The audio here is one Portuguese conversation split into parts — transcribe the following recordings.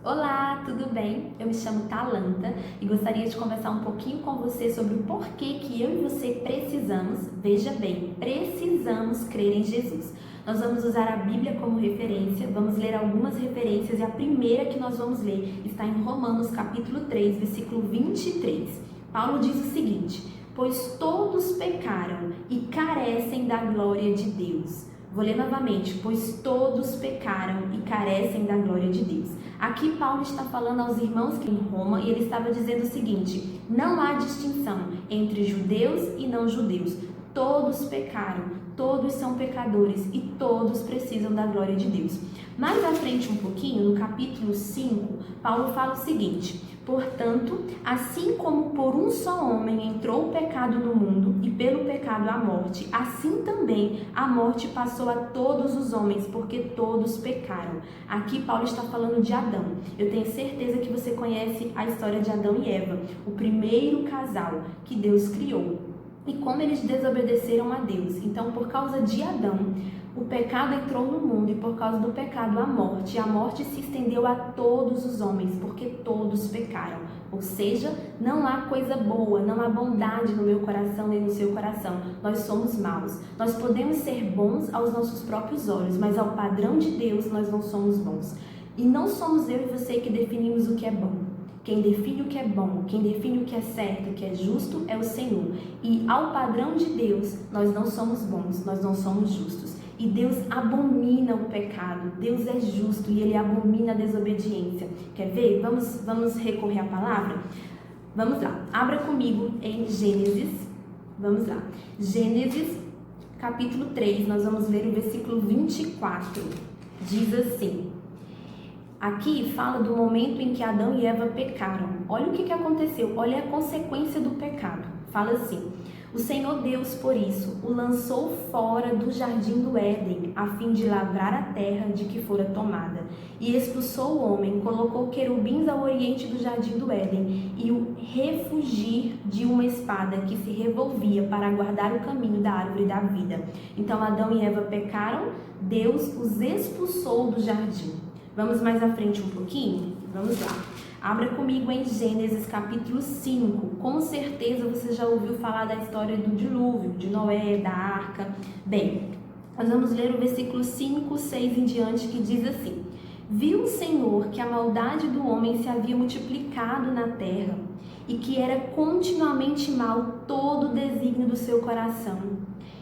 Olá, tudo bem? Eu me chamo Talanta e gostaria de conversar um pouquinho com você sobre o porquê que eu e você precisamos, veja bem, precisamos crer em Jesus. Nós vamos usar a Bíblia como referência, vamos ler algumas referências e a primeira que nós vamos ler está em Romanos capítulo 3, versículo 23. Paulo diz o seguinte: pois todos pecaram e carecem da glória de Deus. Vou ler novamente, pois todos pecaram e carecem da glória de Deus. Aqui Paulo está falando aos irmãos que em Roma e ele estava dizendo o seguinte: não há distinção entre judeus e não judeus. Todos pecaram, todos são pecadores e todos precisam da glória de Deus. Mais à frente um pouquinho, no capítulo 5, Paulo fala o seguinte: portanto, assim como por um só homem entrou o pecado no mundo e pelo pecado a morte, assim também a morte passou a todos os homens, porque todos pecaram. Aqui Paulo está falando de Adão. Eu tenho certeza que você conhece a história de Adão e Eva, o primeiro casal que Deus criou. E como eles desobedeceram a Deus. Então, por causa de Adão, o pecado entrou no mundo e por causa do pecado a morte se estendeu a todos os homens, porque todos pecaram. Ou seja, não há coisa boa, não há bondade no meu coração nem no seu coração. Nós somos maus. Nós podemos ser bons aos nossos próprios olhos, mas ao padrão de Deus nós não somos bons. E não somos eu e você que definimos o que é bom. Quem define o que é bom, quem define o que é certo, o que é justo é o Senhor. E ao padrão de Deus, nós não somos bons, nós não somos justos. E Deus abomina o pecado, Deus é justo e Ele abomina a desobediência. Quer ver? Vamos recorrer à palavra? Vamos lá, abra comigo em Gênesis, vamos lá. Gênesis capítulo 3, nós vamos ler o versículo 24. Diz assim: aqui fala do momento em que Adão e Eva pecaram. Olha o que aconteceu, olha a consequência do pecado. Fala assim: o Senhor Deus, por isso, o lançou fora do jardim do Éden, a fim de lavrar a terra de que fora tomada. E expulsou o homem, colocou querubins ao oriente do jardim do Éden, e o refugir de uma espada que se revolvia para guardar o caminho da árvore da vida. Então Adão e Eva pecaram, Deus os expulsou do jardim. Vamos mais à frente um pouquinho? Vamos lá. Abra comigo em Gênesis capítulo 5. Com certeza você já ouviu falar da história do dilúvio, de Noé, da arca. Bem, nós vamos ler o versículo 5, 6 em diante, que diz assim: viu o Senhor que a maldade do homem se havia multiplicado na terra e que era continuamente mal todo o desígnio do seu coração.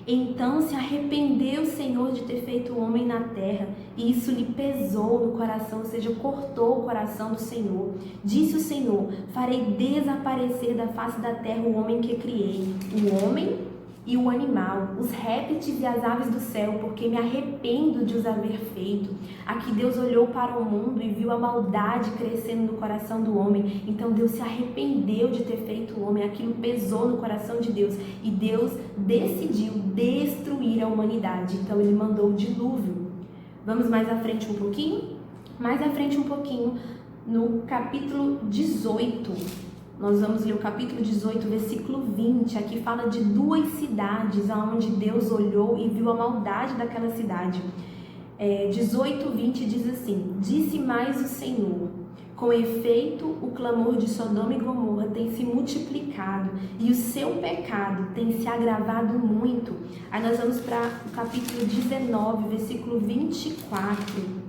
Então se arrependeu o Senhor de ter feito o homem na terra, e isso lhe pesou no coração, ou seja, cortou o coração do Senhor. Disse o Senhor: farei desaparecer da face da terra o homem que criei, o homem e o animal, os répteis e as aves do céu, porque me arrependo de os haver feito. Aqui Deus olhou para o mundo e viu a maldade crescendo no coração do homem. Então Deus se arrependeu de ter feito o homem, aquilo pesou no coração de Deus. E Deus decidiu destruir a humanidade, então Ele mandou o dilúvio. Vamos mais à frente um pouquinho? Mais à frente um pouquinho, no capítulo 18. Nós vamos ler o capítulo 18, versículo 20. Aqui fala de duas cidades onde Deus olhou e viu a maldade daquela cidade. 18, 20 diz assim: disse mais o Senhor: com efeito, o clamor de Sodoma e Gomorra tem se multiplicado e o seu pecado tem se agravado muito. Aí nós vamos para o capítulo 19, versículo 24.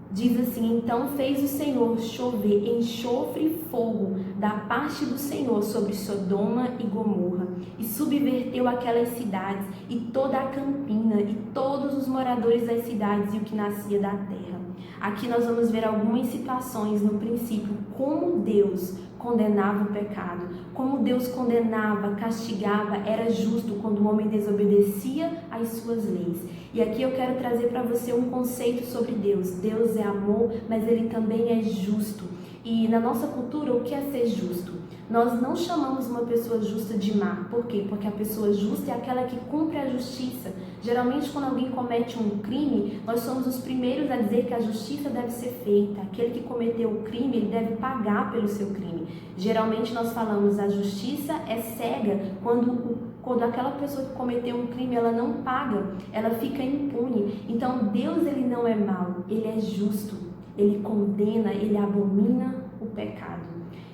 Diz assim: então fez o Senhor chover enxofre e fogo da parte do Senhor sobre Sodoma e Gomorra, e subverteu aquelas cidades e toda a campina e todos os moradores das cidades e o que nascia da terra. Aqui nós vamos ver algumas situações no princípio, como Deus condenava o pecado, como Deus condenava, castigava, era justo quando o homem desobedecia às suas leis. E aqui eu quero trazer para você um conceito sobre Deus. Deus é amor, mas Ele também é justo. E na nossa cultura, o que é ser justo? Nós não chamamos uma pessoa justa de má. Por quê? Porque a pessoa justa é aquela que cumpre a justiça. Geralmente, quando alguém comete um crime, nós somos os primeiros a dizer que a justiça deve ser feita. Aquele que cometeu o crime, ele deve pagar pelo seu crime. Geralmente, nós falamos a justiça é cega quando aquela pessoa que cometeu um crime, ela não paga, ela fica impune. Então, Deus, ele não é mau, ele é justo. ele condena, ele abomina o pecado.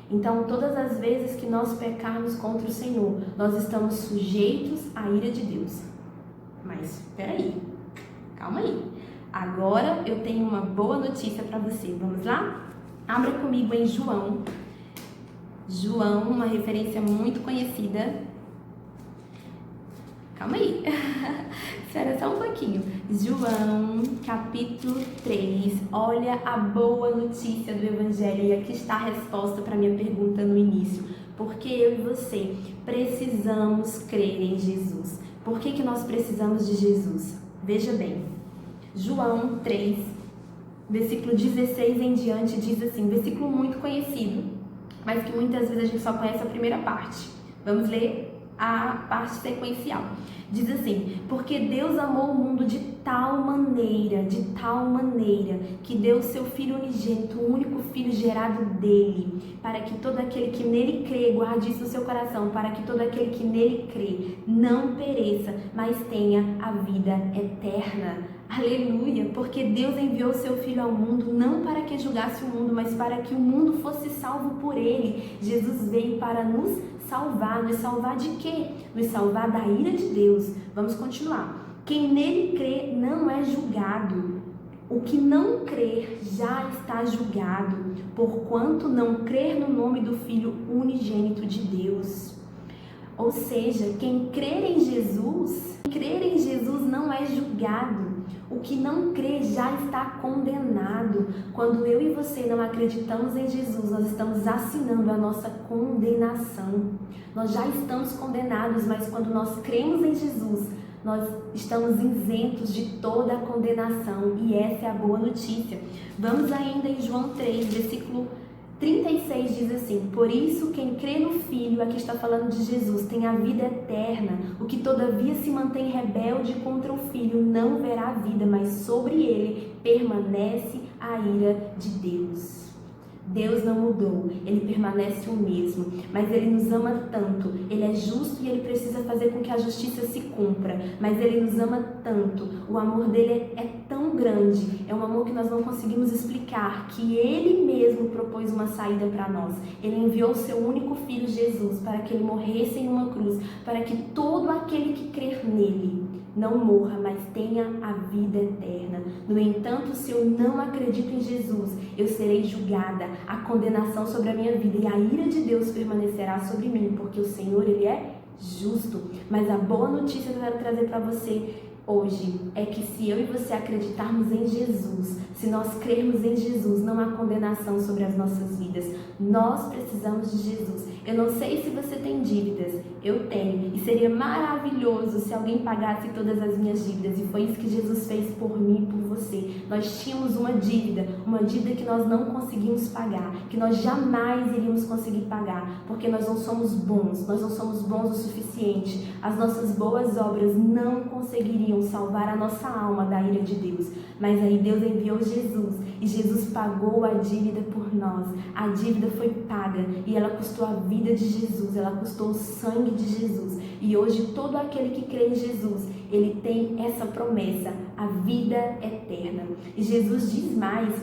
Então, todas as vezes que nós pecarmos contra o Senhor, nós estamos sujeitos à ira de Deus. Mas, peraí, calma aí. Agora eu tenho uma boa notícia para você. Vamos lá? Abra comigo em João. João, uma referência muito conhecida. Calma aí. Espera só um pouquinho. João, capítulo 3. Olha a boa notícia do Evangelho. E aqui está a resposta para a minha pergunta no início. Porque eu e você precisamos crer em Jesus. Por que nós precisamos de Jesus? Veja bem. João 3, versículo 16 em diante, diz assim, versículo muito conhecido, mas que muitas vezes a gente só conhece a primeira parte. Vamos ler a parte sequencial. Diz assim: porque Deus amou o mundo de tal maneira, que deu o seu Filho unigênito, o único Filho gerado dele, para que todo aquele que nele crê, guarde isso no seu coração, para que todo aquele que nele crê não pereça, mas tenha a vida eterna. Aleluia! Porque Deus enviou o seu Filho ao mundo, não para que julgasse o mundo, mas para que o mundo fosse salvo por ele. Jesus veio para nos salvar. Nos salvar de quê? Nos salvar da ira de Deus. Vamos continuar. Quem nele crê não é julgado. O que não crer já está julgado, porquanto não crer no nome do Filho unigênito de Deus. Ou seja, quem crer em Jesus não é julgado. O que não crê já está condenado. Quando eu e você não acreditamos em Jesus, nós estamos assinando a nossa condenação. Nós já estamos condenados, mas quando nós cremos em Jesus, nós estamos isentos de toda a condenação. E essa é a boa notícia. Vamos ainda em João 3, versículo 36 diz assim: por isso quem crê no Filho, aqui está falando de Jesus, tem a vida eterna. O que todavia se mantém rebelde contra o Filho não verá a vida, mas sobre ele permanece a ira de Deus. Deus não mudou, ele permanece o mesmo, mas ele nos ama tanto, ele é justo e ele precisa fazer com que a justiça se cumpra, mas ele nos ama tanto, o amor dele é tão grande, é um amor que nós não conseguimos explicar, que ele mesmo propôs uma saída para nós. Ele enviou o seu único Filho Jesus para que ele morresse em uma cruz, para que todo aquele que crer nele não morra, mas tenha a vida eterna. No entanto, se eu não acredito em Jesus, eu serei julgada, a condenação sobre a minha vida e a ira de Deus permanecerá sobre mim, porque o Senhor, ele é justo. Mas a boa notícia que eu quero trazer para você hoje é que se eu e você acreditarmos em Jesus, se nós crermos em Jesus, não há condenação sobre as nossas vidas. Nós precisamos de Jesus. Eu não sei se você tem dívidas, eu tenho, e seria maravilhoso se alguém pagasse todas as minhas dívidas, e foi isso que Jesus fez por mim e por você. Nós tínhamos uma dívida que nós não conseguimos pagar, que nós jamais iríamos conseguir pagar, porque nós não somos bons o suficiente. As nossas boas obras não conseguiriam salvar a nossa alma da ira de Deus, mas aí Deus enviou Jesus, e Jesus pagou a dívida por nós. A dívida foi paga, e ela custou a vida de Jesus, ela custou o sangue de Jesus, e hoje todo aquele que crê em Jesus, ele tem essa promessa, a vida eterna. E Jesus diz mais,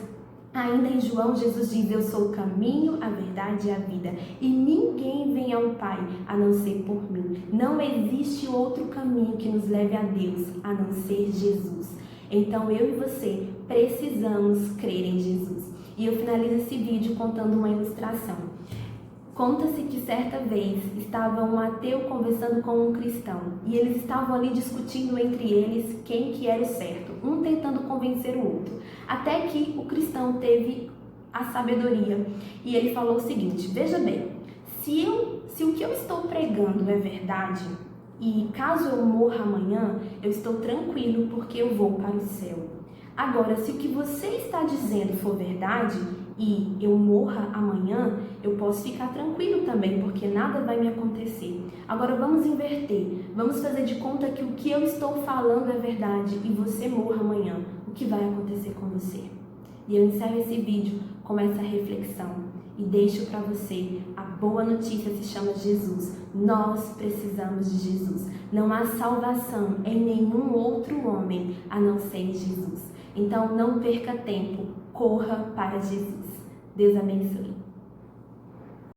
ainda em João, Jesus diz: eu sou o caminho, a verdade e a vida, e ninguém vem ao Pai a não ser por mim. Não existe outro caminho que nos leve a Deus a não ser Jesus. Então eu e você precisamos crer em Jesus. E eu finalizo esse vídeo contando uma ilustração. Conta-se que certa vez estava um ateu conversando com um cristão, e eles estavam ali discutindo entre eles quem que era o certo, um tentando convencer o outro, até que o cristão teve a sabedoria e ele falou o seguinte: veja bem, se o que eu estou pregando é verdade, e caso eu morra amanhã, eu estou tranquilo porque eu vou para o céu. Agora, se o que você está dizendo for verdade e eu morra amanhã, eu posso ficar tranquilo também, porque nada vai me acontecer. Agora vamos inverter, vamos fazer de conta que o que eu estou falando é verdade e você morra amanhã. O que vai acontecer com você? E eu encerro esse vídeo com essa reflexão e deixo para você a boa notícia, se chama Jesus. Nós precisamos de Jesus. Não há salvação em nenhum outro homem a não ser em Jesus. Então não perca tempo, corra para Jesus. Deus abençoe.